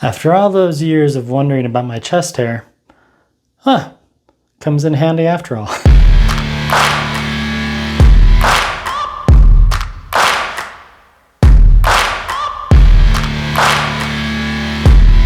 After all those years of wondering about my chest hair, comes in handy after all.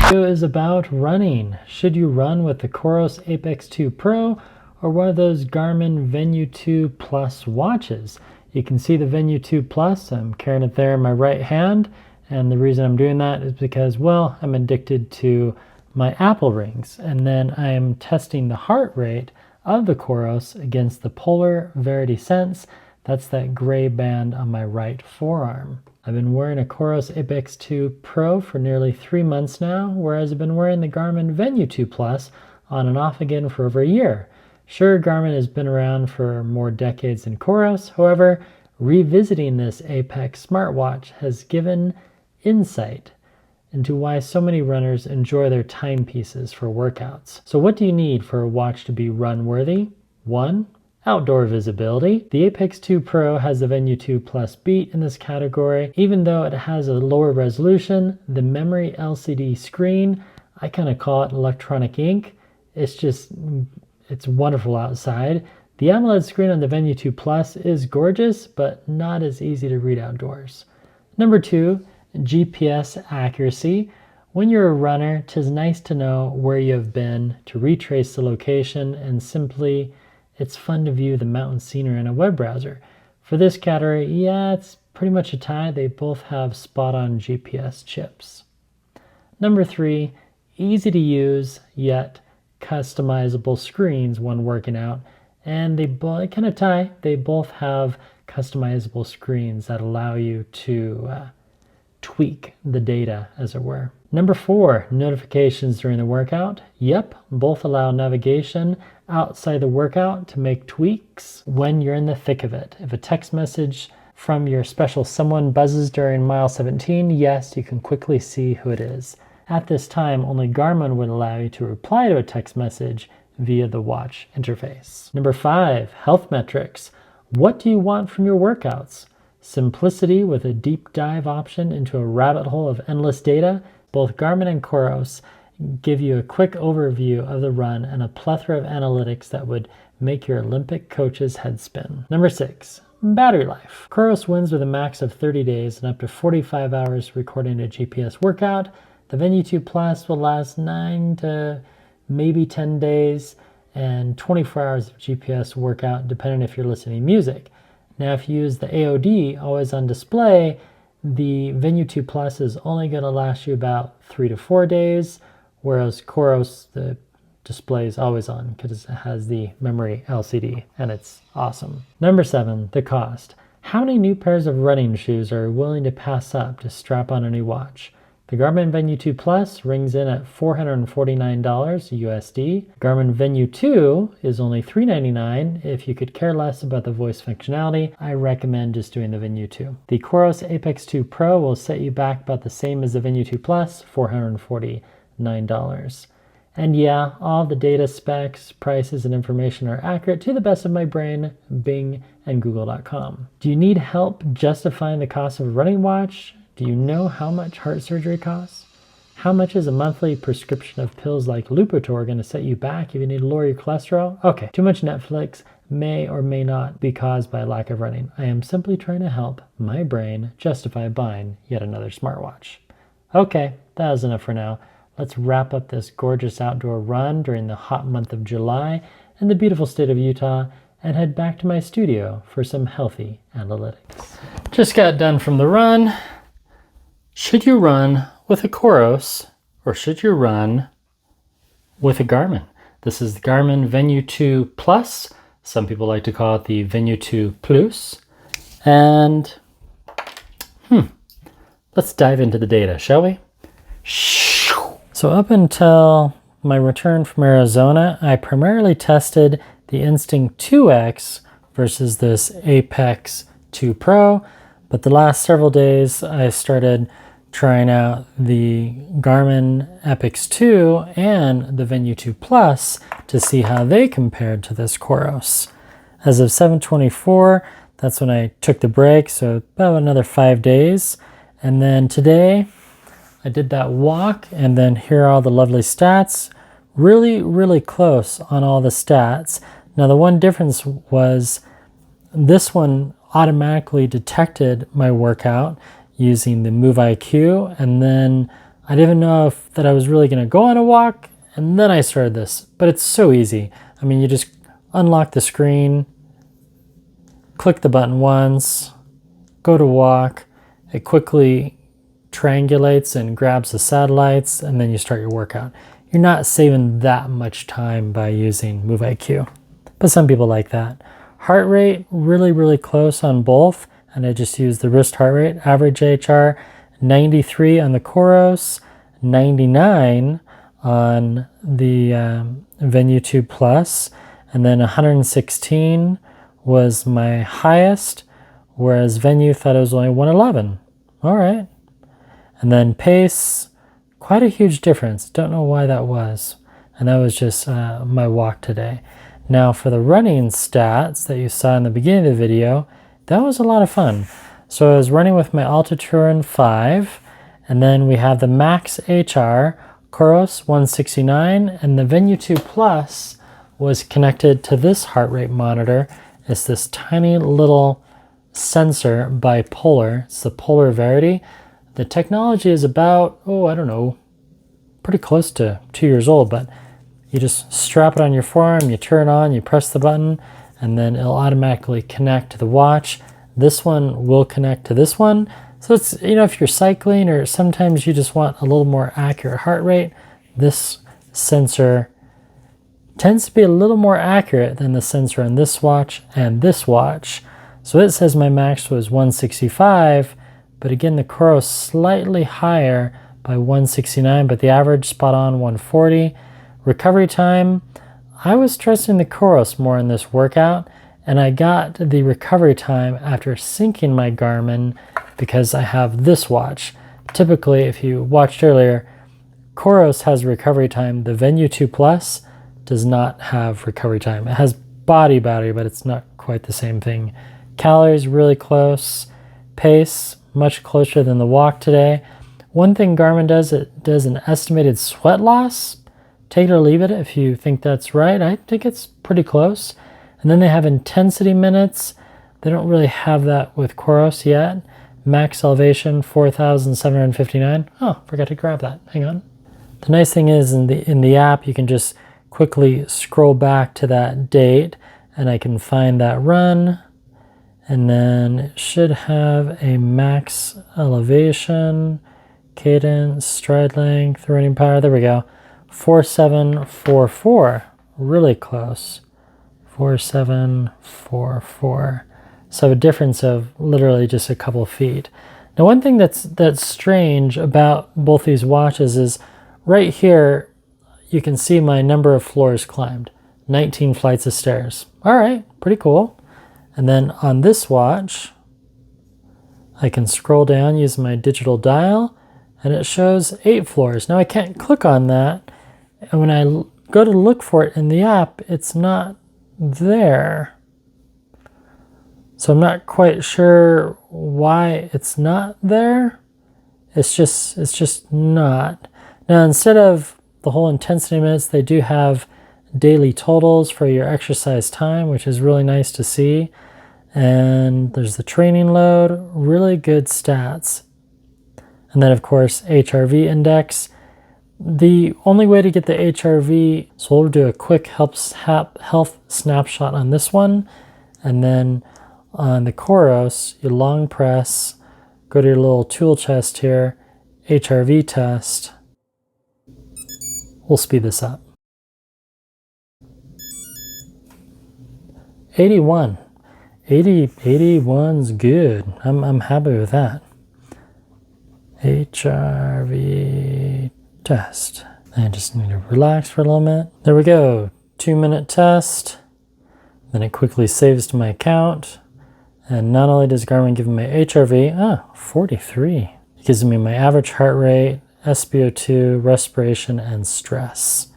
Video is about running. Should you run with the COROS Apex 2 Pro or one of those Garmin Venu 2 Plus watches? You can see the Venu 2 Plus. I'm carrying it there in my right hand, and the reason I'm doing that is because, well, I'm addicted to my Apple rings, and then I am testing the heart rate of the COROS against the Polar Verity Sense. That's that gray band on my right forearm. I've been wearing a COROS Apex 2 Pro for nearly 3 months now, whereas I've been wearing the Garmin Venu 2 Plus on and off again for over a year. Sure, Garmin has been around for more decades than COROS. However, revisiting this Apex smartwatch has given insight into why so many runners enjoy their timepieces for workouts. So what do you need for a watch to be run-worthy? 1. Outdoor visibility. The Apex 2 Pro has the Venu 2 Plus beat in this category. Even though it has a lower resolution, the memory LCD screen, I kind of call it electronic ink. It's wonderful outside. The AMOLED screen on the Venu 2 Plus is gorgeous, but not as easy to read outdoors. Number 2, GPS accuracy. When you're a runner, 'tis nice to know where you have been, to retrace the location, and simply it's fun to view the mountain scenery in a web browser. For this category, yeah, it's pretty much a tie. They both have spot-on GPS chips. Number 3, easy to use yet customizable screens when working out. And they both kind of tie. They both have customizable screens that allow you to tweak the data, as it were. Number 4, notifications during the workout. Yep, both allow navigation outside the workout to make tweaks when you're in the thick of it. If a text message from your special someone buzzes during mile 17, yes, you can quickly see who it is. At this time, only Garmin would allow you to reply to a text message via the watch interface. Number 5, health metrics. What do you want from your workouts? Simplicity with a deep dive option into a rabbit hole of endless data. Both Garmin and COROS give you a quick overview of the run and a plethora of analytics that would make your Olympic coach's head spin. Number 6, battery life. COROS wins with a max of 30 days and up to 45 hours recording a GPS workout. The Venu 2 Plus will last 9 to maybe 10 days and 24 hours of GPS workout, depending if you're listening to music. Now, if you use the AOD, always on display, the Venu 2 Plus is only going to last you about 3 to 4 days, whereas COROS, the display is always on because it has the memory LCD, and it's awesome. Number 7, the cost. How many new pairs of running shoes are you willing to pass up to strap on a new watch? The Garmin Venu 2 Plus rings in at $449 USD. Garmin Venu 2 is only $399. If you could care less about the voice functionality, I recommend just doing the Venu 2. The COROS Apex 2 Pro will set you back about the same as the Venu 2 Plus, $449. And yeah, all the data specs, prices, and information are accurate to the best of my brain, Bing, and Google.com. Do you need help justifying the cost of a running watch? Do you know how much heart surgery costs? How much is a monthly prescription of pills like Lipitor going to set you back if you need to lower your cholesterol? Okay, too much Netflix may or may not be caused by a lack of running. I am simply trying to help my brain justify buying yet another smartwatch. Okay, that is enough for now. Let's wrap up this gorgeous outdoor run during the hot month of July in the beautiful state of Utah and head back to my studio for some healthy analytics. Just got done from the run. Should you run with a COROS or should you run with a Garmin? This is the Garmin Venu 2 Plus. Some people like to call it the Venu 2 Plus. And let's dive into the data, shall we? So up until my return from Arizona, I primarily tested the Instinct 2X versus this Apex 2 Pro. But the last several days, I started trying out the Garmin Apex 2 and the Venu 2 Plus to see how they compared to this COROS. As of 7/24, that's when I took the break, so about another 5 days. And then today, I did that walk, and then here are all the lovely stats. Really, really close on all the stats. Now the one difference was this one automatically detected my workout using the Move IQ, and then I didn't know that I was really going to go on a walk, and then I started this. But it's so easy. I mean, you just unlock the screen, click the button once, go to walk, it quickly triangulates and grabs the satellites, and then you start your workout. You're not saving that much time by using Move IQ, but some people like that. Heart rate, really, really close on both, and I just used the wrist heart rate. Average HR, 93 on the COROS, 99 on the Venu 2 Plus, and then 116 was my highest, whereas Venu thought it was only 111. All right. And then pace, quite a huge difference. Don't know why that was. And that was just my walk today. Now for the running stats that you saw in the beginning of the video, that was a lot of fun. So I was running with my Altitude 5, and then we have the max HR, COROS 169, and the Venu 2 Plus was connected to this heart rate monitor. It's this tiny little sensor bipolar. It's the polar varity. The technology is about, I don't know, pretty close to 2 years old, but you just strap it on your forearm, you turn it on, you press the button, and then it'll automatically connect to the watch. This one will connect to this one. So it's, if you're cycling or sometimes you just want a little more accurate heart rate, this sensor tends to be a little more accurate than the sensor on this watch and this watch. So it says my max was 165, but again, the COROS slightly higher by 169, but the average spot on 140. Recovery time, I was trusting the COROS more in this workout, and I got the recovery time after syncing my Garmin because I have this watch. Typically, if you watched earlier, COROS has recovery time. The Venu 2 Plus does not have recovery time. It has body battery, but it's not quite the same thing. Calories really close. Pace, much closer than the walk today. One thing Garmin does, it does an estimated sweat loss. Take it or leave it if you think that's right. I think it's pretty close. And then they have intensity minutes. They don't really have that with COROS yet. Max elevation, 4,759. Oh, forgot to grab that. Hang on. The nice thing is in the app, you can just quickly scroll back to that date, and I can find that run. And then it should have a max elevation, cadence, stride length, running power. There we go. 4744, really close. 4744. So a difference of literally just a couple feet. Now one thing that's strange about both these watches is right here you can see my number of floors climbed. 19 flights of stairs. All right, pretty cool. And then on this watch, I can scroll down using my digital dial, and it shows 8 floors. Now I can't click on that, and when I go to look for it in the app, it's not there. So I'm not quite sure why it's not there. It's just not. Now instead of the whole intensity minutes, they do have daily totals for your exercise time, which is really nice to see. And there's the training load, really good stats. And then of course, HRV index. The only way to get the HRV, so we'll do a quick health snapshot on this one. And then on the COROS, you long press, go to your little tool chest here, HRV test. We'll speed this up. 81. 81's good. I'm happy with that. HRV test. I just need to relax for a little minute. There we go. 2-minute test. Then it quickly saves to my account. And not only does Garmin give me my HRV, 43. It gives me my average heart rate, SpO2, respiration, and stress.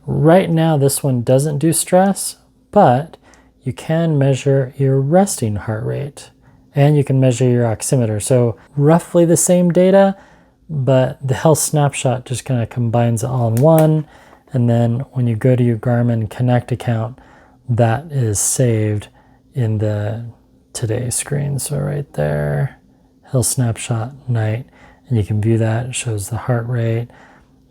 Right now, this one doesn't do stress, but you can measure your resting heart rate, and you can measure your oximeter. So roughly the same data, but the health snapshot just kind of combines it all in one. And then when you go to your Garmin Connect account, that is saved in the today screen. So right there, health snapshot night, and you can view that. It shows the heart rate,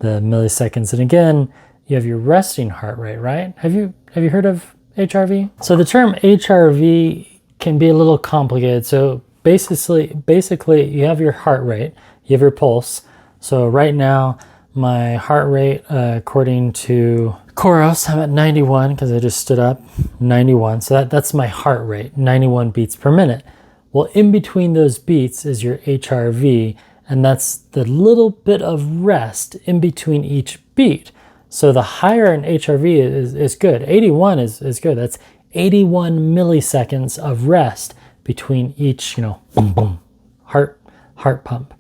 the milliseconds, and again, you have your resting heart rate, right? Have you heard of HRV? So the term HRV can be a little complicated. So basically you have your heart rate, you have your pulse. So right now my heart rate, according to COROS, I'm at 91 because I just stood up, 91. So that's my heart rate, 91 beats per minute. Well, in between those beats is your HRV, and that's the little bit of rest in between each beat. So the higher an HRV is good. 81 is good. That's 81 milliseconds of rest between each, boom, boom, heart pump.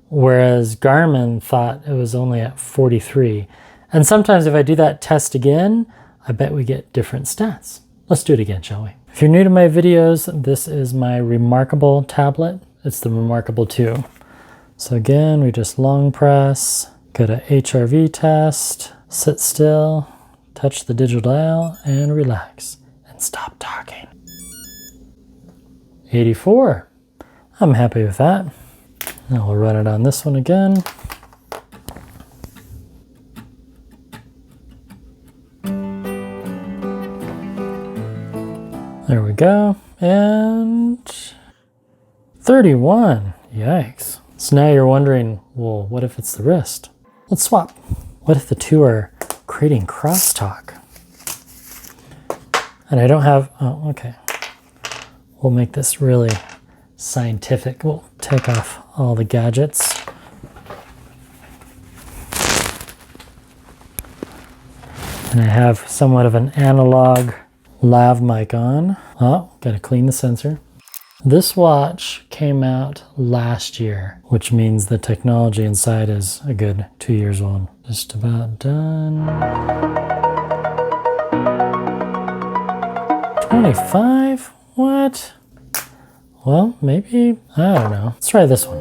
Whereas Garmin thought it was only at 43. And sometimes if I do that test again, I bet we get different stats. Let's do it again, shall we? If you're new to my videos, this is my Remarkable tablet. It's the Remarkable 2. So again, we just long press, go to HRV test, sit still, touch the digital dial, and relax, and stop talking. 84. I'm happy with that. Now we'll run it on this one again. There we go. And 31. Yikes. So now you're wondering, well, what if it's the wrist? Let's swap. What if the two are creating crosstalk? And I don't have, oh, okay. We'll make this really scientific. We'll take off all the gadgets. And I have somewhat of an analog lav mic on. Oh, gotta clean the sensor. This watch came out last year, which means the technology inside is a good 2 years old. Just about done. 25? What? Well, maybe, I don't know. Let's try this one.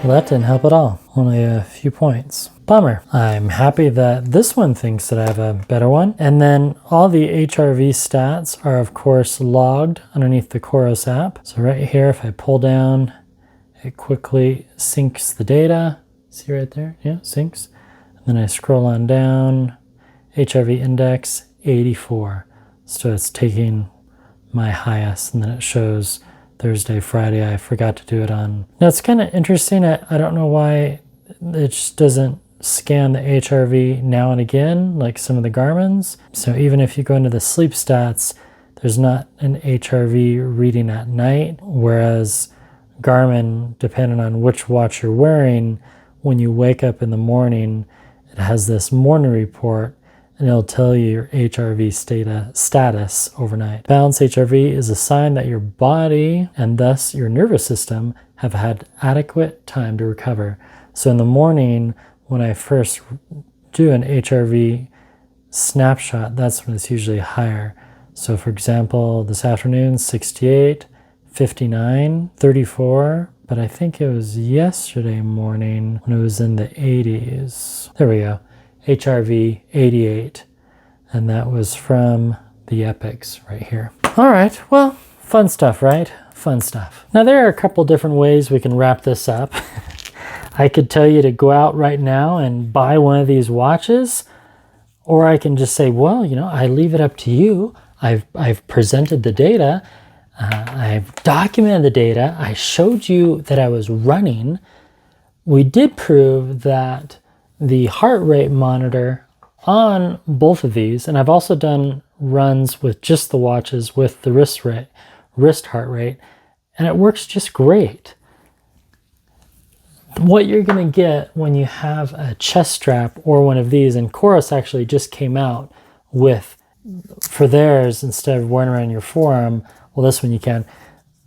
Well, that didn't help at all. Only a few points. Bummer. I'm happy that this one thinks that I have a better one. And then all the HRV stats are of course logged underneath the COROS app. So right here, if I pull down, it quickly syncs the data. See right there? Yeah, syncs. And then I scroll on down, HRV index 84. So it's taking my highest, and then it shows Thursday, Friday. I forgot to do it on. Now it's kind of interesting. I don't know why it just doesn't scan the HRV now and again like some of the Garmin's. So even if you go into the sleep stats, there's not an HRV reading at night, whereas Garmin, depending on which watch you're wearing, when you wake up in the morning, it has this morning report and it'll tell you your HRV status overnight. Balanced HRV is a sign that your body and thus your nervous system have had adequate time to recover. So in the morning, when I first do an HRV snapshot, that's when it's usually higher. So for example, this afternoon, 68, 59, 34, but I think it was yesterday morning when it was in the 80s. There we go. HRV 88, and that was from the Epics right here. All right, well, fun stuff, right? Fun stuff. Now there are a couple different ways we can wrap this up. I could tell you to go out right now and buy one of these watches, or I can just say, well, I leave it up to you. I've presented the data, I've documented the data, I showed you that I was running. We did prove that the heart rate monitor on both of these, and I've also done runs with just the watches with the wrist heart rate, and it works just great. What you're going to get when you have a chest strap or one of these, and COROS actually just came out with, for theirs, instead of wearing around your forearm, well, this one you can,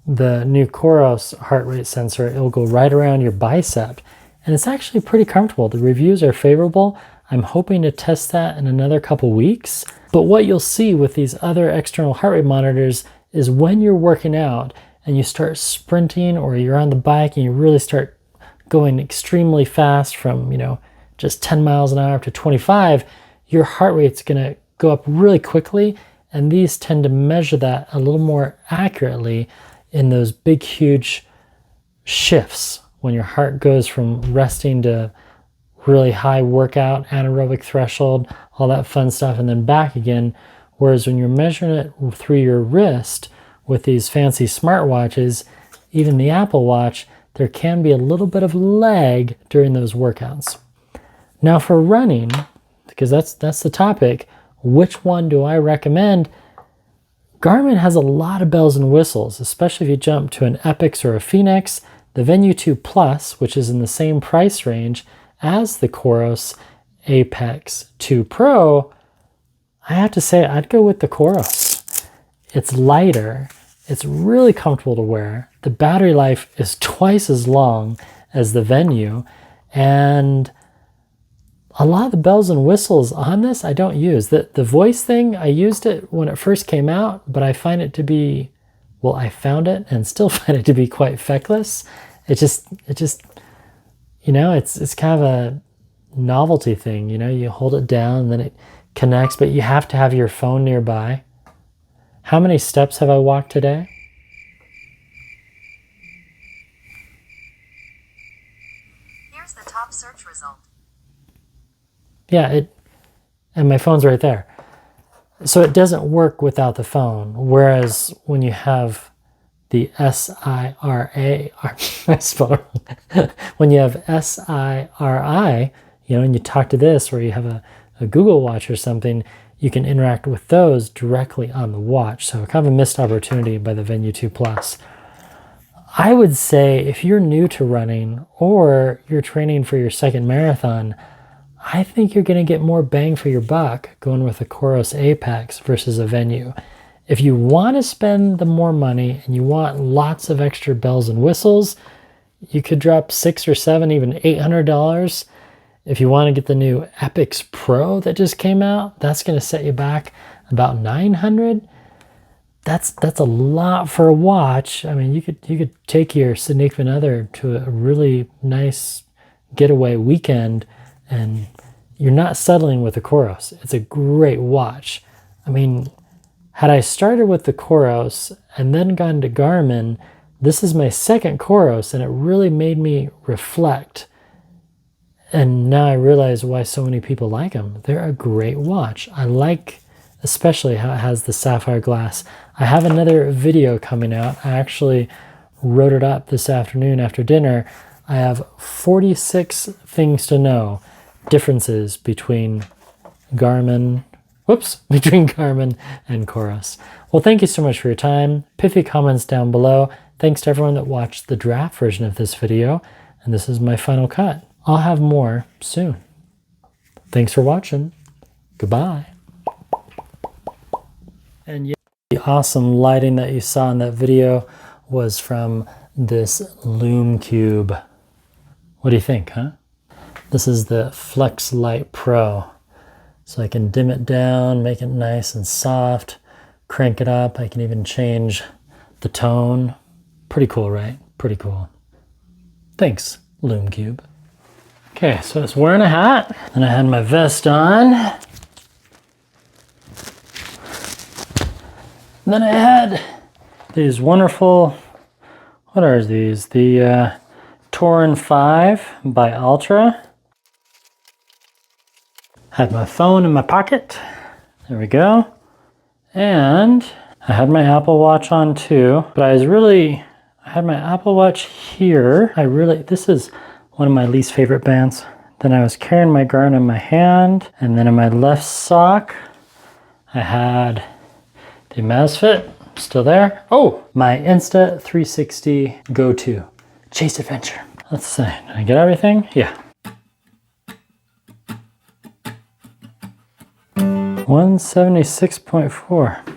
the new COROS heart rate sensor, it'll go right around your bicep, and it's actually pretty comfortable. The reviews are favorable. I'm hoping to test that in another couple weeks. But what you'll see with these other external heart rate monitors is when you're working out and you start sprinting, or you're on the bike and you really start going extremely fast from, just 10 miles an hour up to 25, your heart rate's gonna go up really quickly. And these tend to measure that a little more accurately in those big, huge shifts when your heart goes from resting to really high workout, anaerobic threshold, all that fun stuff, and then back again. Whereas when you're measuring it through your wrist with these fancy smartwatches, even the Apple Watch, there can be a little bit of lag during those workouts. Now for running, because that's the topic, which one do I recommend? Garmin has a lot of bells and whistles, especially if you jump to an Apex or a Phoenix. The Venu 2 Plus, which is in the same price range as the COROS Apex 2 Pro, I have to say I'd go with the COROS. It's lighter, it's really comfortable to wear, the battery life is twice as long as the Venu, and a lot of the bells and whistles on this I don't use. The voice thing, I used it when it first came out, but I find it to be, well, I found it and still find it to be quite feckless. It just it's kind of a novelty thing, you hold it down and then it connects, but you have to have your phone nearby. How many steps have I walked today? Here's the top search result. Yeah, and my phone's right there. So it doesn't work without the phone. Whereas when you have the SIRA, when you have SIRI, and you talk to this, or you have a Google Watch or something, you can interact with those directly on the watch. So kind of a missed opportunity by the Venu 2 Plus. I would say if you're new to running or you're training for your second marathon, I think you're going to get more bang for your buck going with a COROS Apex versus a Venu. If you want to spend the more money and you want lots of extra bells and whistles, you could drop $600 or $700, even $800. If you want to get the new Apex Pro that just came out, that's going to set you back about $900. That's a lot for a watch. I mean, you could take your significant other to a really nice getaway weekend, and you're not settling with the COROS. It's a great watch. I mean, had I started with the COROS and then gone to Garmin, this is my second COROS, and it really made me reflect. And now I realize why so many people like them. They're a great watch. I like especially how it has the sapphire glass. I have another video coming out. I actually wrote it up this afternoon after dinner. I have 46 things to know, differences between Garmin and COROS. Well, thank you so much for your time. Pithy comments down below. Thanks to everyone that watched the draft version of this video. And this is my final cut. I'll have more soon. Thanks for watching. Goodbye. And yeah, the awesome lighting that you saw in that video was from this Lume Cube. What do you think, huh? This is the Flex Light Pro. So I can dim it down, make it nice and soft, crank it up. I can even change the tone. Pretty cool, right? Pretty cool. Thanks, Lume Cube. Okay, so I was wearing a hat, and I had my vest on. And then I had these wonderful, what are these? The Torin 5 by Ultra. Had my phone in my pocket. There we go. And I had my Apple Watch on too, but I had my Apple Watch here. This is one of my least favorite bands. Then I was carrying my Garmin in my hand, and then in my left sock, I had the Amazfit, still there. Oh, my Insta360 Go-To Chase Adventure. Let's see, did I get everything? Yeah. 176.4.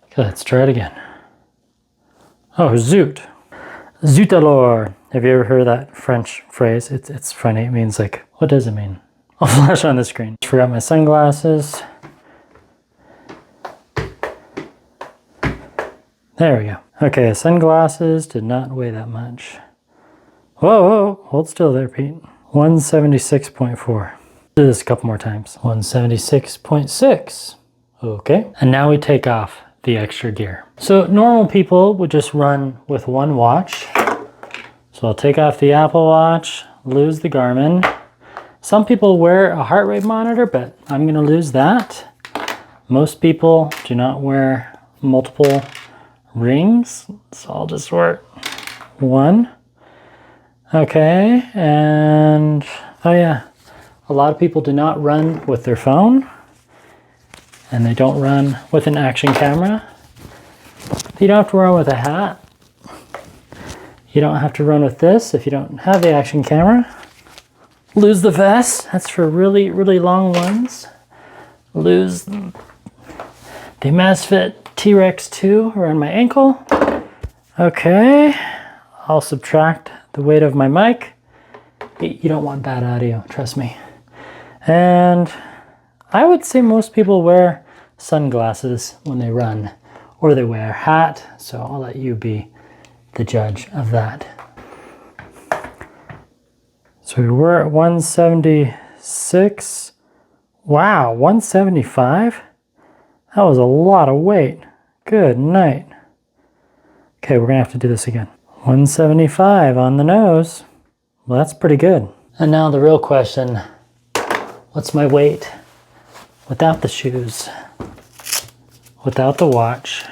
Okay, let's try it again. Oh, zoot. Zut alors. Have you ever heard that French phrase? It's funny. It means like, what does it mean? I'll flash on the screen. Forgot my sunglasses. There we go. Okay, sunglasses did not weigh that much. Whoa, whoa, hold still there, Pete. 176.4. Do this a couple more times. 176.6. Okay, and now we take off the extra gear. So normal people would just run with one watch. So I'll take off the Apple Watch, lose the Garmin. Some people wear a heart rate monitor, but I'm gonna lose that. Most people do not wear multiple rings, so I'll just wear one. Okay, and oh yeah, a lot of people do not run with their phone, and they don't run with an action camera. You don't have to run with a hat. You don't have to run with this if you don't have the action camera. Lose the vest, that's for really, really long ones. Lose the Amazfit T-Rex 2 around my ankle. Okay, I'll subtract the weight of my mic. You don't want bad audio, trust me. And I would say most people wear sunglasses when they run, or they wear a hat, so I'll let you be the judge of that. So we were at 176. Wow, 175? That was a lot of weight. Good night. Okay, we're gonna have to do this again. 175 on the nose. Well, that's pretty good. And now the real question, what's my weight without the shoes, without the watch,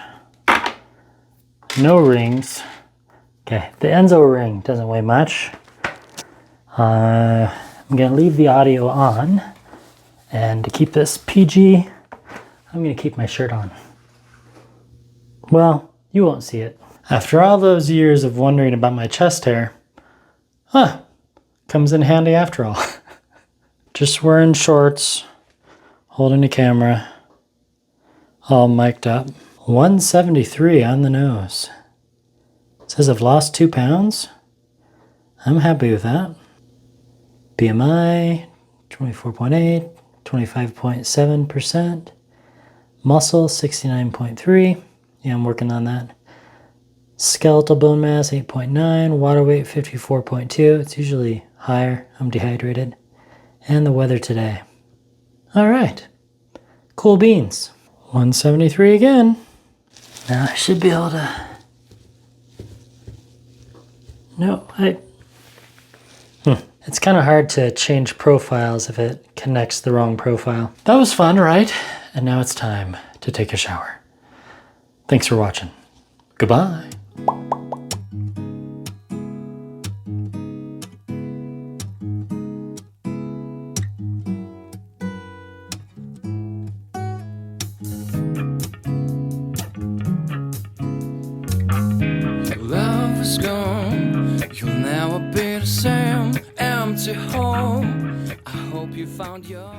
no rings? Okay, the Enzo ring doesn't weigh much. I'm gonna leave the audio on, and to keep this PG, I'm gonna keep my shirt on. Well, you won't see it. After all those years of wondering about my chest hair, comes in handy after all. Just wearing shorts, holding the camera, all mic'd up. 173 on the nose. It says I've lost 2 pounds. I'm happy with that. BMI, 24.8, 25.7%. Muscle, 69.3. Yeah, I'm working on that. Skeletal bone mass, 8.9. Water weight, 54.2. It's usually higher. I'm dehydrated. And the weather today. All right. Cool beans. 173 again. Now I should be able to... No, It's kind of hard to change profiles if it connects the wrong profile. That was fun, right? And now it's time to take a shower. Thanks for watching. Goodbye. Love is gone, you'll never be the same. Empty home, I hope you found your